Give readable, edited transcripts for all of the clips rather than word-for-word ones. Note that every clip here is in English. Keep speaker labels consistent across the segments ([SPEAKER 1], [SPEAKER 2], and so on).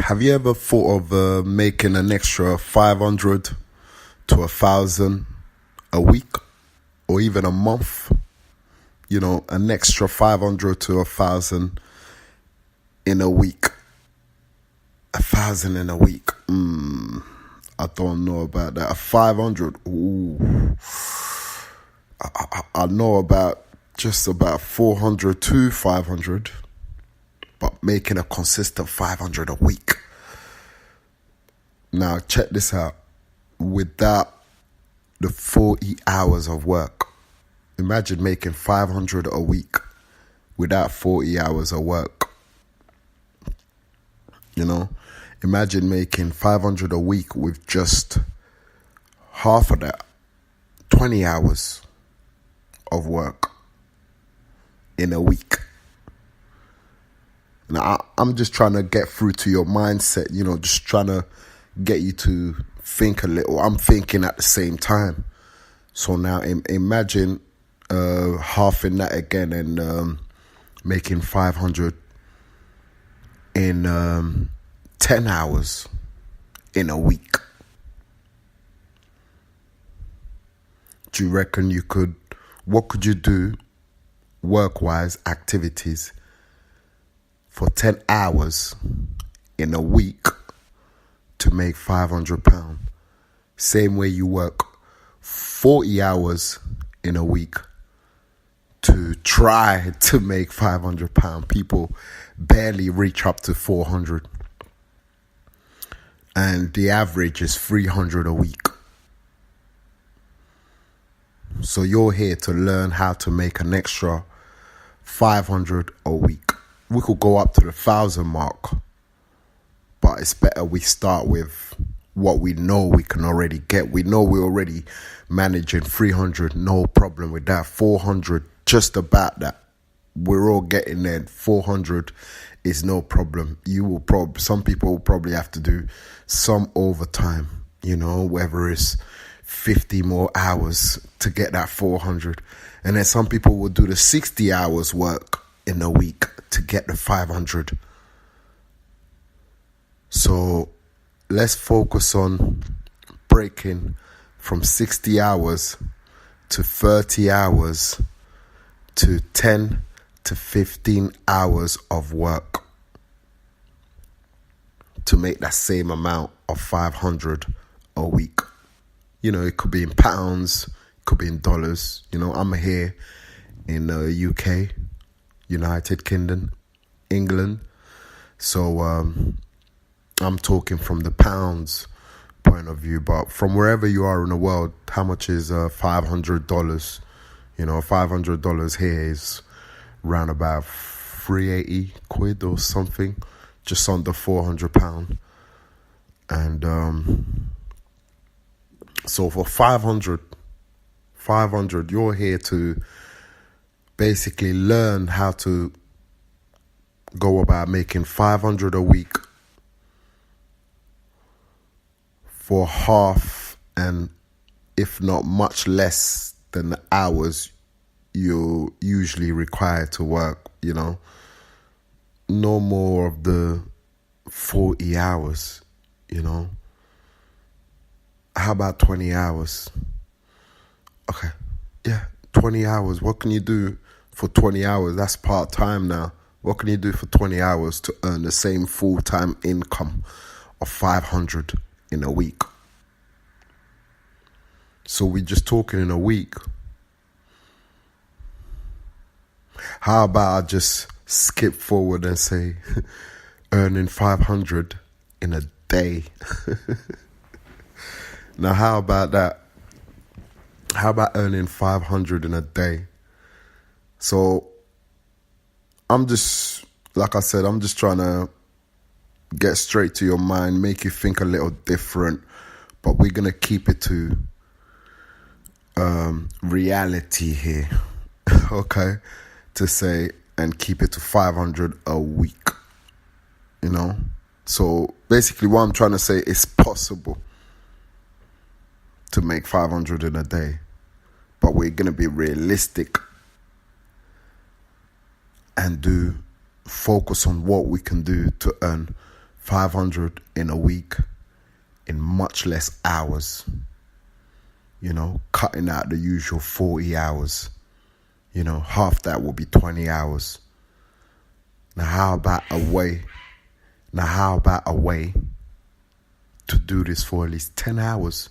[SPEAKER 1] Have you ever thought of making an extra 500 to 1,000 a week or even a month? You know, an extra 500 to 1,000 in a week. 1,000 in a week. I don't know about that. 500. Ooh. I know about just about 400 to 500. But making a consistent 500 a week. Now, check this out. Without the 40 hours of work, imagine making 500 a week without 40 hours of work. You know, imagine making 500 a week with just half of that, 20 hours of work in a week. Now, I'm just trying to get through to your mindset, you know, just trying to get you to think a little. I'm thinking at the same time. So now imagine halving that again and making 500 in 10 hours in a week. Do you reckon what could you do work-wise, activities, for 10 hours in a week to make £500? Same way you work 40 hours in a week to try to make £500. People barely reach up to 400. And the average is 300 a week. So you're here to learn how to make an extra 500 a week. We could go up to the 1,000 mark, but it's better we start with what we know we can already get. We know we're already managing 300, no problem with that. 400, just about that. We're all getting there. 400 is no problem. Some people will probably have to do some overtime, you know, whether it's 50 more hours to get that 400. And then some people will do the 60 hours work in a week to get the 500. So let's focus on breaking from 60 hours to 30 hours to 10 to 15 hours of work to make that same amount of 500 a week. You know, it could be in pounds, it could be in dollars. You know, I'm here in the UK, United Kingdom, England. So I'm talking from the pounds point of view, but from wherever you are in the world, how much is $500? You know, $500 here is around about 380 quid or something, just under £400. And so for 500, you're here to basically learn how to go about making 500 a week for half, and if not much less than the hours you're usually required to work, you know. No more of the 40 hours, you know. How about 20 hours? Okay, yeah, 20 hours. What can you do for 20 hours? That's part-time now. What can you do for 20 hours to earn the same full-time income of 500 in a week? So we're just talking in a week. How about I just skip forward and say earning 500 in a day? Now, how about that? How about earning 500 in a day? So I'm just, like I said, I'm just trying to get straight to your mind, make you think a little different, but we're going to keep it to reality here, okay? To say, and keep it to 500 a week, you know? So basically what I'm trying to say is possible to make 500 in a day, but we're going to be realistic and focus on what we can do to earn 500 in a week in much less hours. Cutting out the usual 40 hours. Half that will be 20 hours. Now how about a way to do this for at least 10 hours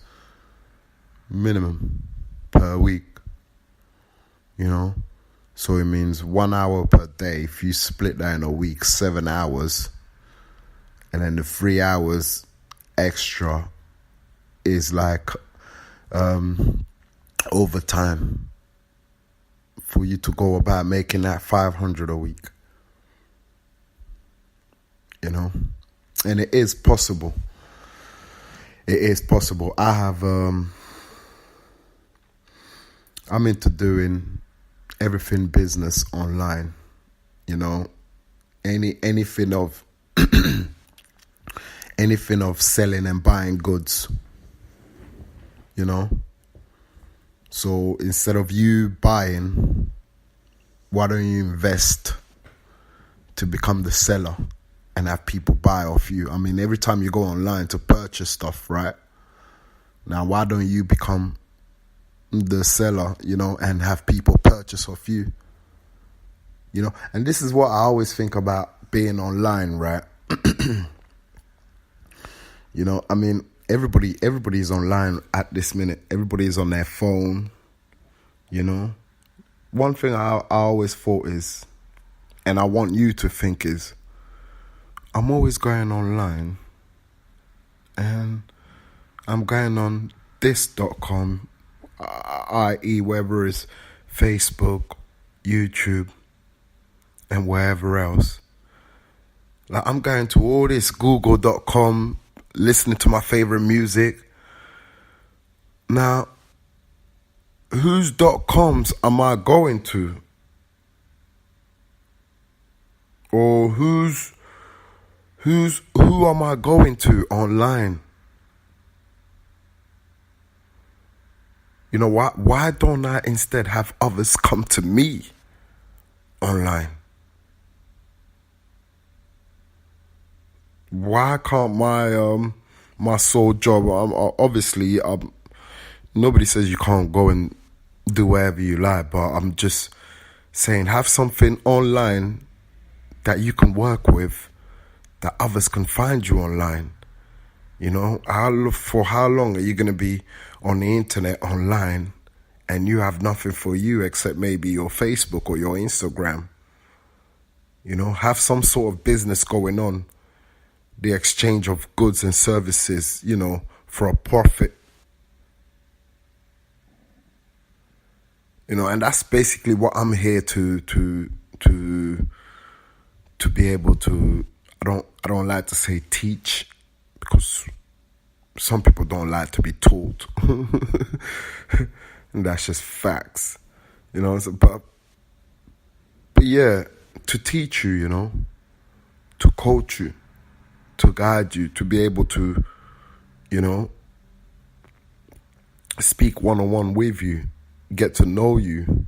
[SPEAKER 1] minimum per week? So it means 1 hour per day. If you split that in a week, 7 hours, and then the 3 hours extra is like overtime for you to go about making that 500 a week. And it is possible. It is possible. I have I'm into doing everything business online. Anything of anything of selling and buying goods. So instead of you buying, why don't you invest to become the seller and have people buy off you? I mean, every time you go online to purchase stuff, right? Now, why don't you become the seller, and have people purchase off you? And this is what I always think about being online, right? I mean, everybody's online at this minute. Everybody's on their phone, One thing I always thought is, and I want you to think is, I'm always going online and I'm going on this.com, i.e. whether it's Facebook, YouTube, and wherever else. Like, I'm going to all this google.com, listening to my favorite music. Now, whose .coms am I going to? Or who am I going to online? Why don't I instead have others come to me online? Why can't my sole job, obviously, nobody says you can't go and do whatever you like, but I'm just saying, have something online that you can work with, that others can find you online. For how long are you going to be on the internet online and you have nothing for you except maybe your Facebook or your Instagram? Have some sort of business going on, the exchange of goods and services, for a profit. And that's basically what I'm here to be able to. I don't like to say teach, because some people don't like to be taught. And that's just facts, but yeah, to teach you, to coach you, to guide you, to be able to, speak one-on-one with you, get to know you,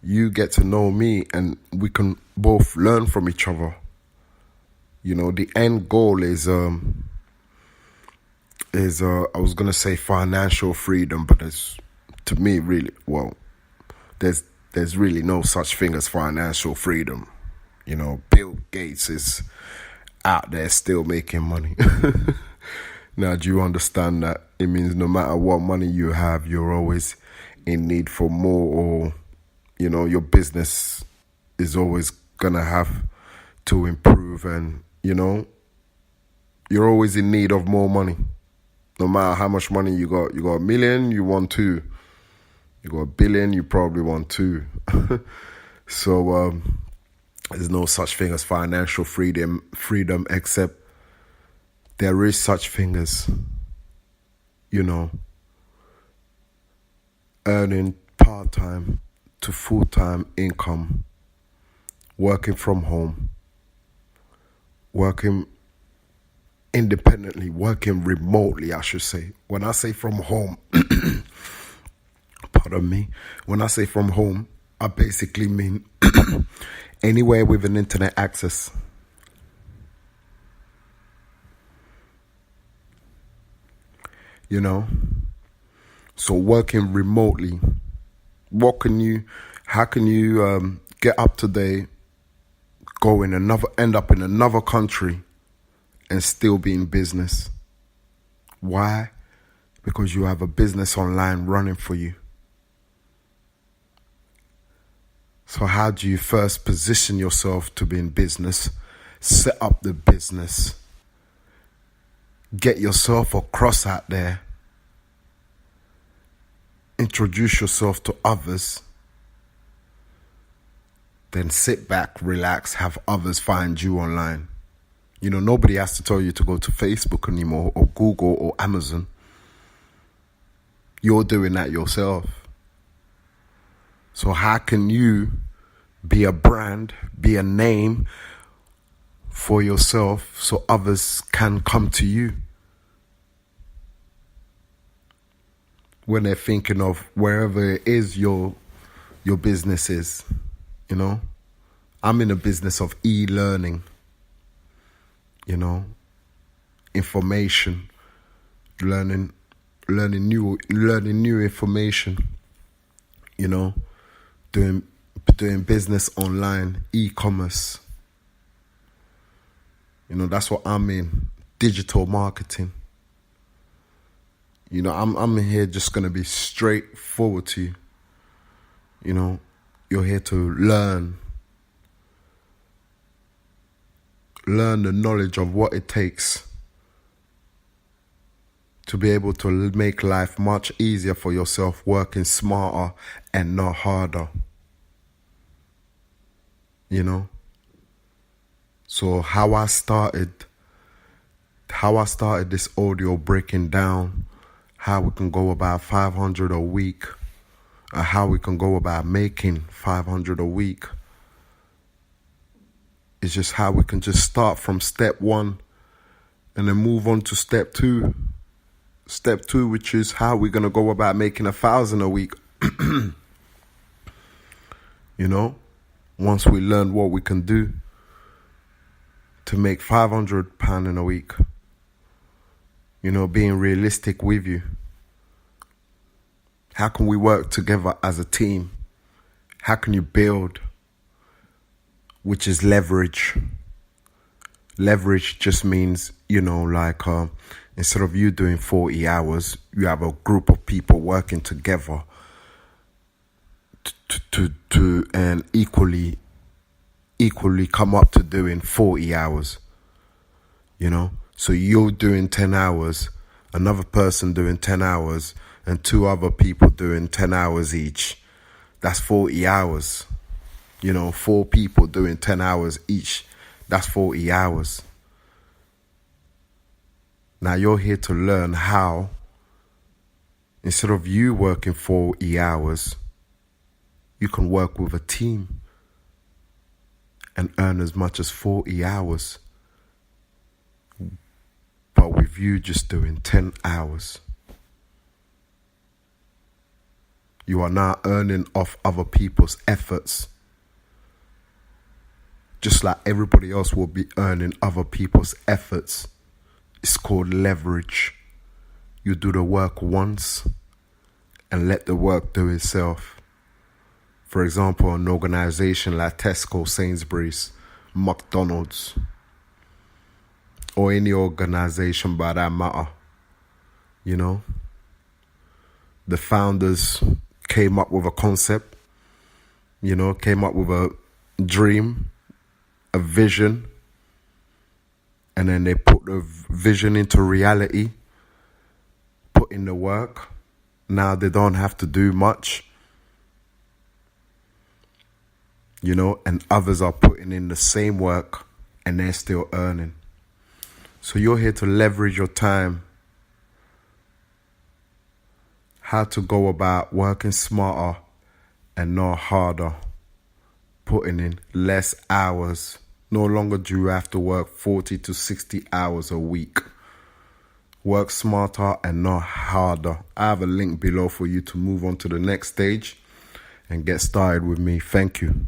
[SPEAKER 1] you get to know me, and we can both learn from each other. The end goal is I was gonna say financial freedom, but to me, really, there's really no such thing as financial freedom. Bill Gates is out there still making money. Now, do you understand that it means no matter what money you have, you're always in need for more, or your business is always gonna have to improve, and you're always in need of more money. No matter how much money you got $1 million, you want 2. You got $1 billion, you probably want 2. So there's no such thing as financial freedom, except there is such thing as, earning part-time to full-time income, working from home, working independently, working remotely, I should say. When I say from home, pardon me, when I say from home, I basically mean anywhere with an internet access. you know. So working remotely, how can you get up to date, end up in another country and still be in business? Why? Because you have a business online running for you. So how do you first position yourself to be in business? Set up the business. Get yourself across out there. Introduce yourself to others. Then sit back, relax, have others find you online. You know, nobody has to tell you to go to Facebook anymore, or Google, or Amazon. You're doing that yourself. So how can you be a brand, be a name for yourself so others can come to you when they're thinking of wherever it is your business is, you know? I'm in the business of e-learning, you know, information, learning new information, you know, doing business online, e-commerce. You know, that's what I'm in, digital marketing. You know, I'm here just going to be straightforward to you. You know, you're here to learn the knowledge of what it takes to be able to make life much easier for yourself, working smarter and not harder. You know? So how I started this audio, breaking down how we can go about 500 a week, or how we can go about making 500 a week. It's just how we can just start from step 1 and then move on to step 2. Step 2, which is how we're going to go about making 1,000 a week. You know, once we learn what we can do to make £500 in a week, you know, being realistic with you. How can we work together as a team? How can you build? Which is leverage. Leverage just means, you know, like instead of you doing 40 hours, you have a group of people working together to and equally come up to doing 40 hours, you know? So you're doing 10 hours, another person doing 10 hours, and 2 other people doing 10 hours each. That's 40 hours. You know, 4 people doing 10 hours each. That's 40 hours. Now you're here to learn how, instead of you working 40 hours, you can work with a team and earn as much as 40 hours. But with you just doing 10 hours. You are now earning off other people's efforts. Just like everybody else will be earning other people's efforts. It's called leverage. You do the work once and let the work do itself. For example, an organization like Tesco, Sainsbury's, McDonald's, or any organization by that matter, you know, the founders came up with a concept, you know, came up with a dream, a vision, and then they put the vision into reality, put in the work. Now they don't have to do much, you know, and others are putting in the same work and they're still earning. So you're here to leverage your time, how to go about working smarter and not harder, putting in less hours. No longer do you have to work 40 to 60 hours a week. Work smarter and not harder. I have a link below for you to move on to the next stage and get started with me. Thank you.